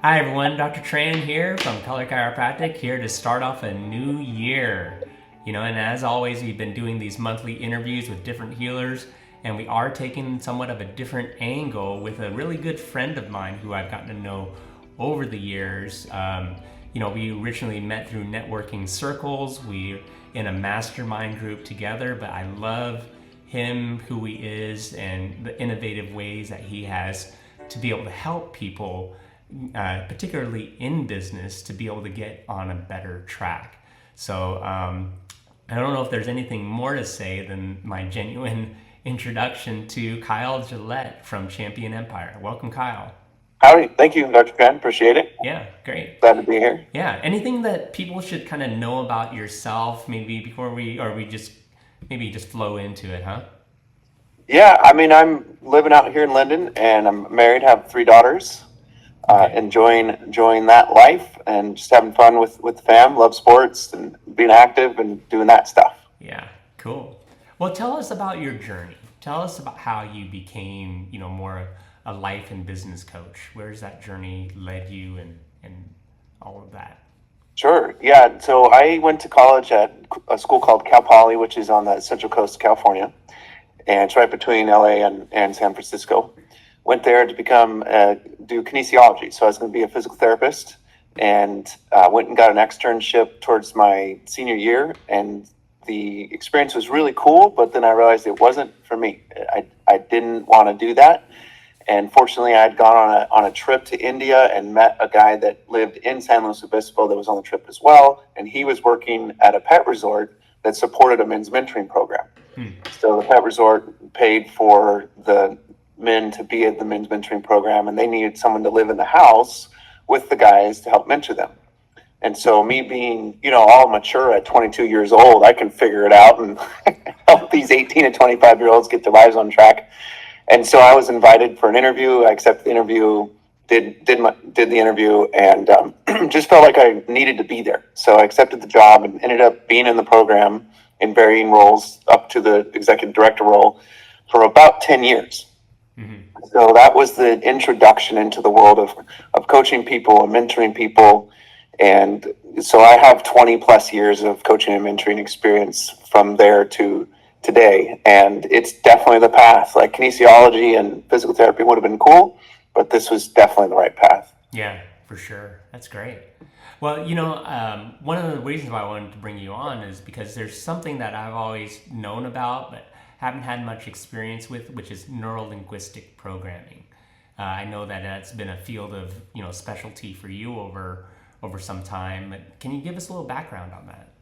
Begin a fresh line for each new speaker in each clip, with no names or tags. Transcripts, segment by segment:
Hi everyone, Dr. Tran here from Color Chiropractic, here to start off a new year. And as always, we've been doing these monthly interviews with different healers, and we are taking somewhat of a different angle with a really good friend of mine who I've gotten to know over the years. We originally met through networking circles. We're in a mastermind group together, but I love him, who he is, and the innovative ways that he has to be able to help people, particularly in business, to be able to get on a better track. So I don't know if there's anything more to say than my genuine introduction to Kyle Gillette from Champion Empire. Welcome, Kyle.
Howdy. Thank you, Dr. Penn. Appreciate it.
Yeah, great.
Glad to be here.
Yeah. Anything that people should kind of know about yourself, maybe before we just flow into it, huh?
Yeah, I'm living out here in Linden, and I'm married, have 3 daughters. Enjoying that life and just having fun with the fam. Love sports and being active and doing that stuff.
Yeah, cool. Well, tell us about your journey. Tell us about how you became, more a life and business coach. Where's that journey led you and all of that?
Sure. Yeah. So I went to college at a school called Cal Poly, which is on the Central Coast of California, and it's right between LA and San Francisco. Went there to do kinesiology. So I was going to be a physical therapist, and went and got an externship towards my senior year. And the experience was really cool, but then I realized it wasn't for me. I didn't want to do that. And fortunately, I had gone on a trip to India and met a guy that lived in San Luis Obispo that was on the trip as well. And he was working at a pet resort that supported a men's mentoring program. So the pet resort paid for the men to be at the men's mentoring program, and they needed someone to live in the house with the guys to help mentor them. And so me being, all mature at 22 years old, I can figure it out and help these 18 and 25-year-olds get their lives on track. And so I was invited for an interview. I accepted the interview, did the interview, and just felt like I needed to be there. So I accepted the job and ended up being in the program in varying roles up to the executive director role for about 10 years. Mm-hmm. So that was the introduction into the world of coaching people and mentoring people. And so I have 20 plus years of coaching and mentoring experience from there to today. And it's definitely the path. Like kinesiology and physical therapy would have been cool, but this was definitely the right path.
Yeah, for sure. That's great. Well, one of the reasons why I wanted to bring you on is because there's something that I've always known about, but haven't had much experience with, which is Neuro-Linguistic Programming. I know that that's been a field of, specialty for you over some time. Can you give us a little background on that?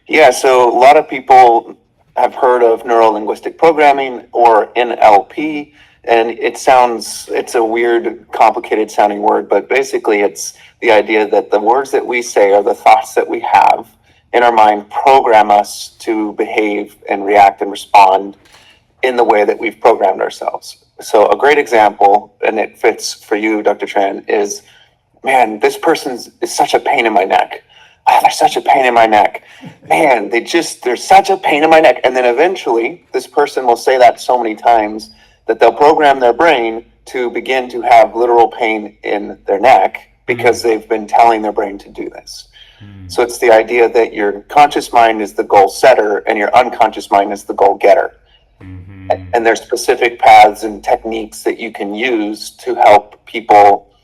Yeah, so a lot of people have heard of Neuro-Linguistic Programming or NLP, and it's a weird, complicated sounding word, but basically it's the idea that the words that we say are the thoughts that we have in our mind program us to behave and react and respond in the way that we've programmed ourselves. So a great example, and it fits for you, Dr. Tran, is, man, this person is such a pain in my neck. They're such a pain in my neck. Man, they're such a pain in my neck. And then eventually this person will say that so many times that they'll program their brain to begin to have literal pain in their neck because they've been telling their brain to do this. So it's the idea that your conscious mind is the goal setter and your unconscious mind is the goal getter. Mm-hmm. And there's specific paths and techniques that you can use to help people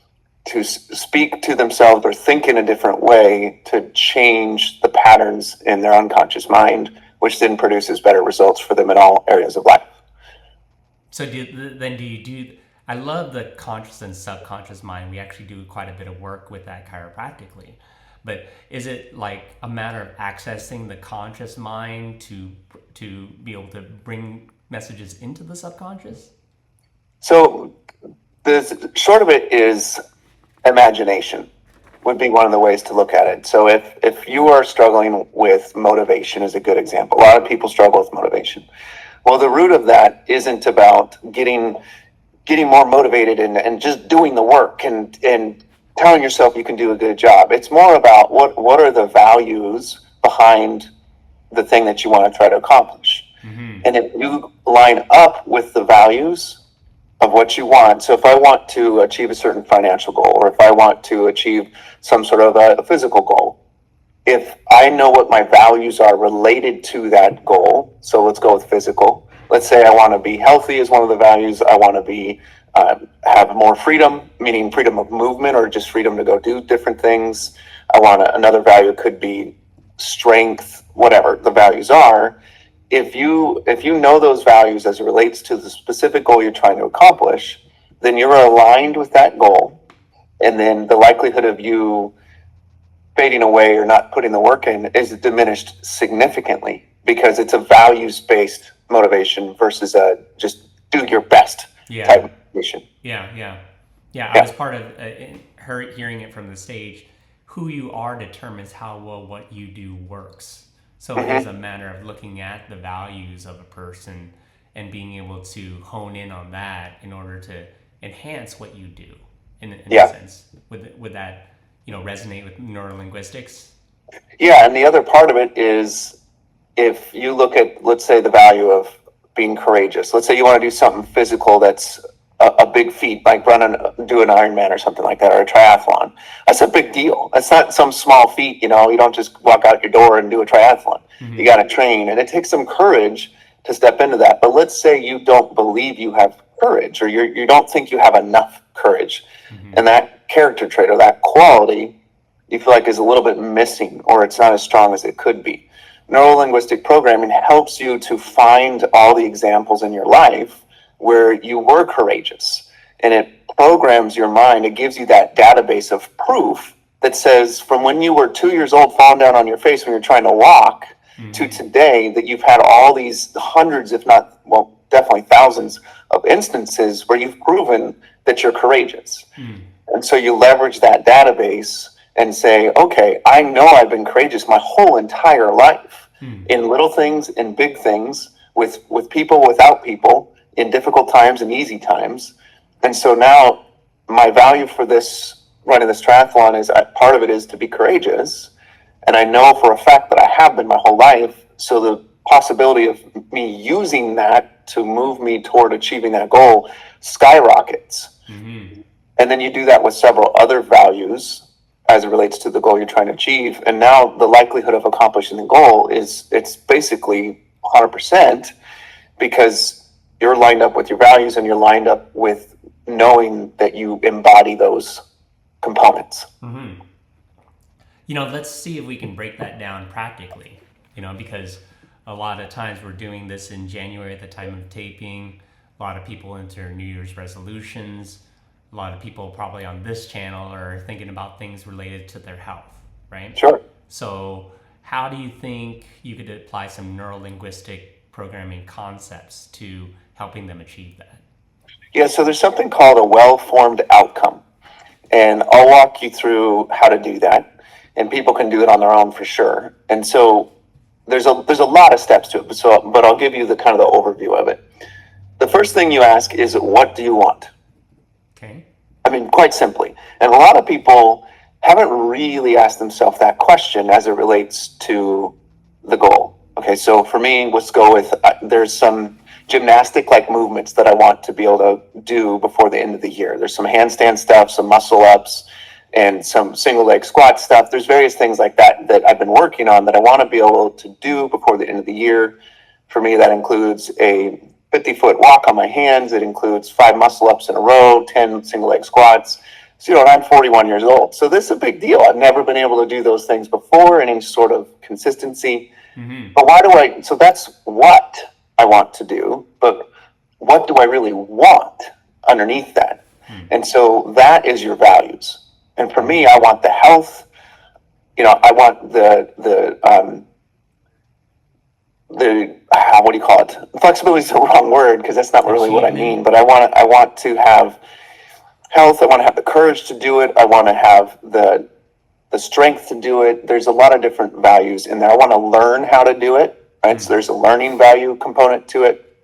to speak to themselves or think in a different way to change the patterns in their unconscious mind, which then produces better results for them in all areas of life.
So do you do, I love the conscious and subconscious mind. We actually do quite a bit of work with that chiropractically. But is it like a matter of accessing the conscious mind to be able to bring messages into the subconscious?
So the short of it is imagination would be one of the ways to look at it. So if you are struggling with motivation is a good example. A lot of people struggle with motivation. Well, the root of that isn't about getting more motivated and just doing the work and telling yourself you can do a good job. It's more about what are the values behind the thing that you want to try to accomplish. Mm-hmm. And if you line up with the values, of what you want. So if I want to achieve a certain financial goal, or if I want to achieve some sort of a physical goal, if I know what my values are related to that goal, so let's go with physical. Let's say I want to be healthy is one of the values. I want to be have more freedom, meaning freedom of movement or just freedom to go do different things. Another value could be strength, whatever the values are. If you know those values as it relates to the specific goal you're trying to accomplish, then you're aligned with that goal, and then the likelihood of you fading away or not putting the work in is diminished significantly, because it's a values-based motivation versus a just do your best type of motivation.
I was part of her hearing it from the stage. Who you are determines how well what you do works. So it is a matter of looking at the values of a person and being able to hone in on that in order to enhance what you do. In a sense, would that resonate with neurolinguistics?
Yeah, and the other part of it is, if you look at, let's say, the value of being courageous. Let's say you want to do something physical that's a big feat, like do an Ironman or something like that, or a triathlon. That's a big deal. That's not some small feat. You don't just walk out your door and do a triathlon. You got to train, and it takes some courage to step into that. But let's say you don't believe you have courage, or you don't think you have enough courage, and that character trait or that quality you feel like is a little bit missing, or it's not as strong as it could be. Neuro-linguistic programming helps you to find all the examples in your life where you were courageous, and it programs your mind. It gives you that database of proof that says from when you were 2 years old falling down on your face when you're trying to walk to today, that you've had all these hundreds, if not, well, definitely thousands of instances where you've proven that you're courageous. And so you leverage that database and say, okay, I know I've been courageous my whole entire life, in little things, in big things, with people, without people, in difficult times and easy times. And so now my value for running this triathlon is, part of it is to be courageous. And I know for a fact that I have been my whole life. So the possibility of me using that to move me toward achieving that goal skyrockets. And then you do that with several other values as it relates to the goal you're trying to achieve. And now the likelihood of accomplishing the goal it's basically 100%, because you're lined up with your values and you're lined up with knowing that you embody those components.
Let's see if we can break that down practically, because a lot of times we're doing this in January at the time of taping. A lot of people enter New Year's resolutions. A lot of people probably on this channel are thinking about things related to their health, right?
Sure.
So how do you think you could apply some neuro-linguistic programming concepts to helping them achieve that?
Yeah, so there's something called a well-formed outcome. And I'll walk you through how to do that. And people can do it on their own for sure. And so there's a lot of steps to it, but I'll give you the kind of the overview of it. The first thing you ask is, what do you want?
Okay.
I mean, quite simply. And a lot of people haven't really asked themselves that question as it relates to the goal. Okay, so for me, let's go with, there's some gymnastic-like movements that I want to be able to do before the end of the year. There's some handstand stuff, some muscle ups, and some single leg squat stuff. There's various things like that that I've been working on that I want to be able to do before the end of the year. For me, that includes a 50-foot walk on my hands. It includes 5 muscle ups in a row, 10 single leg squats. So, I'm 41 years old. So this is a big deal. I've never been able to do those things before, any sort of consistency. But so that's what I want to do, but what do I really want underneath that? And so that is your values. And for me, I want the health, I want the what do you call it? Flexibility is the wrong word, because that's not really what I mean, but I want to have health. I want to have the courage to do it. I want to have the strength to do it. There's a lot of different values in there. I want to learn how to do it, right? So there's a learning value component to it.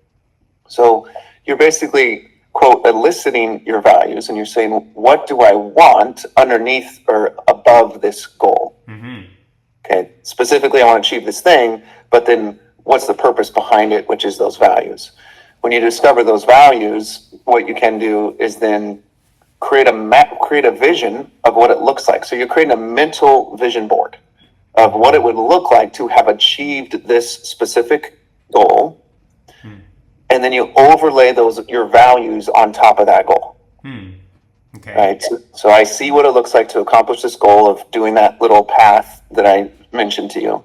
So you're basically, quote, eliciting your values, and you're saying, what do I want underneath or above this goal? Okay, specifically, I want to achieve this thing, but then what's the purpose behind it, which is those values. when you discover those values, what you can do is then create a map, create a vision of what it looks like. So you're creating a mental vision board of what it would look like to have achieved this specific goal. And then you overlay your values on top of that goal.
Okay.
Right. So I see what it looks like to accomplish this goal of doing that little path that I mentioned to you.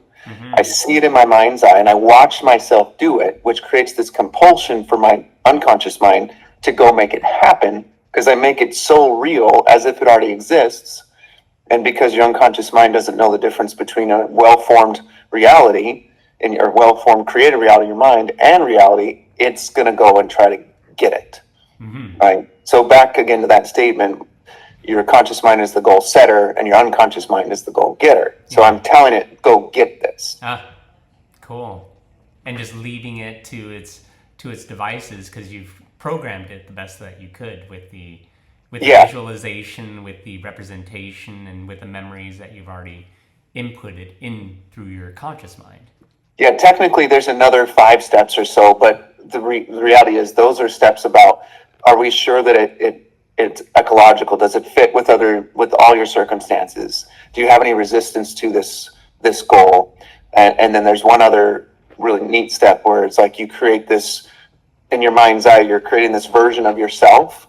I see it in my mind's eye and I watch myself do it, which creates this compulsion for my unconscious mind to go make it happen, because I make it so real as if it already exists. And because your unconscious mind doesn't know the difference between a well-formed reality in your well-formed created reality in your mind and reality, it's going to go and try to get it. Right. So back again to that statement, your conscious mind is the goal setter and your unconscious mind is the goal getter. So I'm telling it, go get this.
Cool. And just leaving it to its devices, because you've programmed it the best that you could with the visualization, with the representation, and with the memories that you've already inputted in through your conscious mind.
Yeah, technically there's another 5 steps or so, but the reality is those are steps about, are we sure that it's ecological? Does it fit with all your circumstances? Do you have any resistance to this goal? And then there's one other really neat step where it's like you create this, in your mind's eye, you're creating this version of yourself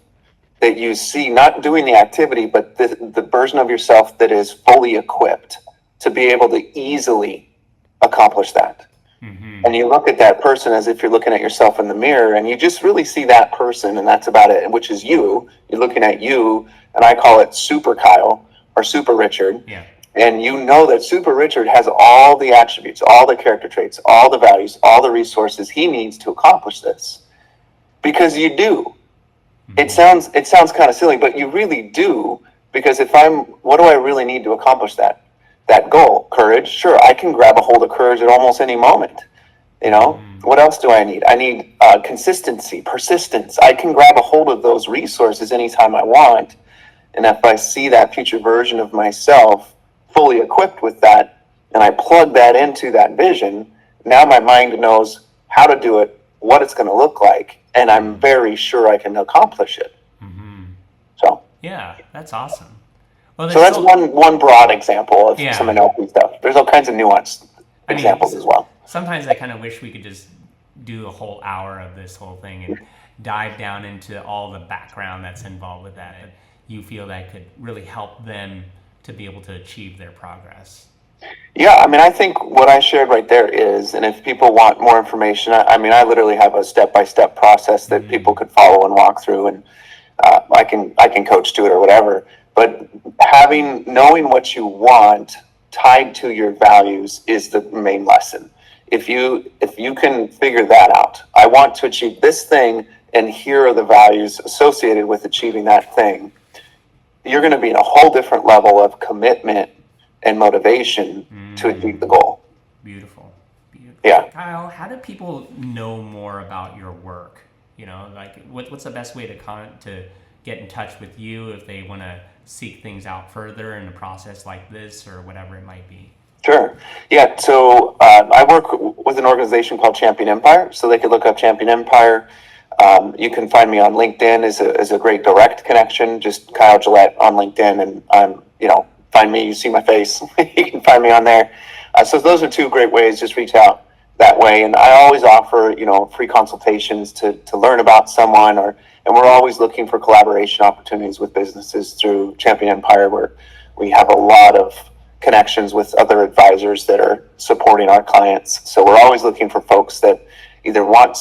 that you see, not doing the activity, but the version of yourself that is fully equipped to be able to easily accomplish that. And you look at that person as if you're looking at yourself in the mirror, and you just really see that person, and that's about it, which is you. You're looking at you, and I call it Super Kyle or Super Richard.
Yeah.
And you know that Super Richard has all the attributes, all the character traits, all the values, all the resources he needs to accomplish this. Because you do. It sounds kind of silly, but you really do. Because what do I really need to accomplish that goal? Courage. Sure, I can grab a hold of courage at almost any moment. What else do I need? I need consistency, persistence. I can grab a hold of those resources anytime I want. And if I see that future version of myself fully equipped with that, and I plug that into that vision, now my mind knows how to do it, what it's going to look like, and I'm very sure I can accomplish it. So
yeah, that's awesome. Well,
so that's one broad example of some NLP stuff. There's all kinds of nuanced examples as well.
Sometimes I kind of wish we could just do a whole hour of this whole thing and dive down into all the background that's involved with that. And you feel that could really help them to be able to achieve their progress.
Yeah, I think what I shared right there is, and if people want more information, I literally have a step-by-step process that people could follow and walk through, and I can coach to it or whatever. But knowing what you want tied to your values is the main lesson. If you can figure that out, I want to achieve this thing, and here are the values associated with achieving that thing, you're going to be in a whole different level of commitment and motivation to achieve the goal.
Beautiful.
Yeah.
Kyle, how do people know more about your work? What's the best way to get in touch with you if they want to seek things out further in a process like this or whatever it might be?
Sure. Yeah. So I work with an organization called Champion Empire, so they could look up Champion Empire. You can find me on LinkedIn is a great direct connection. Just Kyle Gillette on LinkedIn, and find me. You see my face. You can find me on there. So those are 2 great ways. Just reach out that way. And I always offer free consultations to learn about someone, and we're always looking for collaboration opportunities with businesses through Champion Empire, where we have a lot of connections with other advisors that are supporting our clients. So we're always looking for folks that either want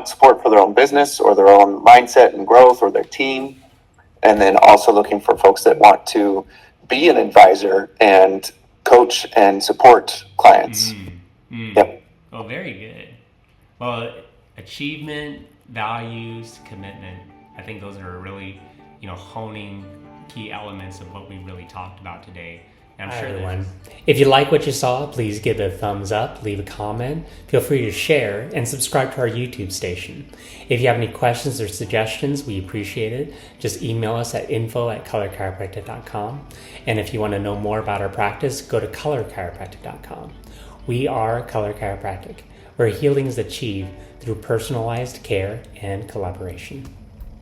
support for their own business or their own mindset and growth or their team, and then also looking for folks that want to be an advisor and coach and support clients. Yep.
Oh, very good. Well, achievement, values, commitment, I think those are really, honing key elements of what we really talked about today. And I'm sure everyone. If you like what you saw, please give it a thumbs up, leave a comment, feel free to share, and subscribe to our YouTube station. If you have any questions or suggestions, we appreciate it. Just email us at info@colorchiropractic.com. And if you want to know more about our practice, go to colorchiropractic.com. We are Color Chiropractic, where healing is achieved through personalized care and collaboration.